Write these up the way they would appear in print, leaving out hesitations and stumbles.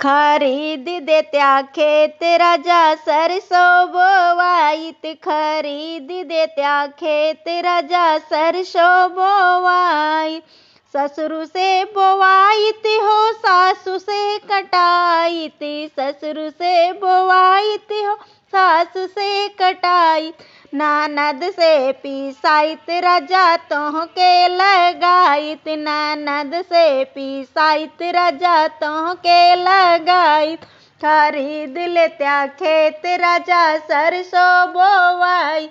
खरीद देत्या खेत राजा सरसों बोवाईत, खरीद देत्या खेत राजा सरसों बोवाई। ससुर से बोवाईत हो सासू से कटाईत, ससुर से बोवाईत हो सासू से कटाई। ननद से पिसाईत राजा तोह के लगाईत, ननद से पिसाईत राजा तोह के लगाईत। खरीद लेत्या खेत राजा सरसों बोवाई,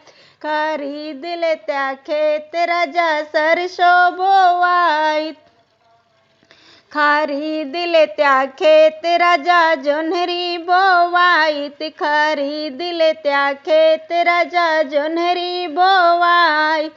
खरीद लेत्या खेत राजा सरसों बोवाई। खरीद लेत्या खेत राजा जोन्हरी बोवाईत, खरीद लेत्या खेत राजा जोन्हरी बोवाई।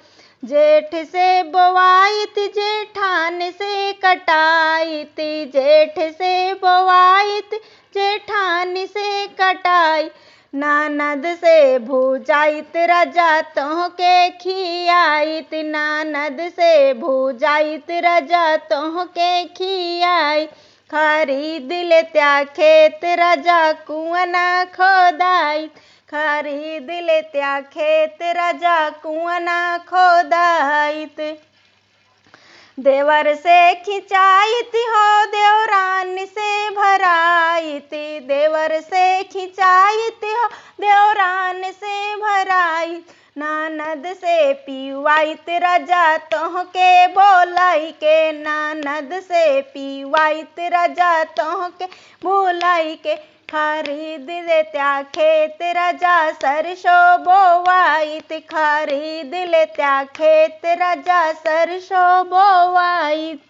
जेठ से बोवाईत जेठान से कटाईत, जेठ से बोवाईत जेठान से कटाई। ननद से भूजाईत राजा तोह के खियाईत, ननद से भूजाईत राजा तोह के खियाई। खरीद लेत्या खेत राजा कुआना खोदाईत, खरीद लेत्या खेत राजा कुआना खोदाईत। देवर से खिंचाईत हो देवरान से भराईत, देवर से खिंचाईत हो देवरान से भराईत। ननद से पिवाईत राजा तोह के बोलाई के, ननद से पिवाईत राजा तोह के बोलाई के। खरीद लेत्या खेत राजा सरसों बोवाईत, खरीद लेत्या खेत राजा सरसों बोवाईत।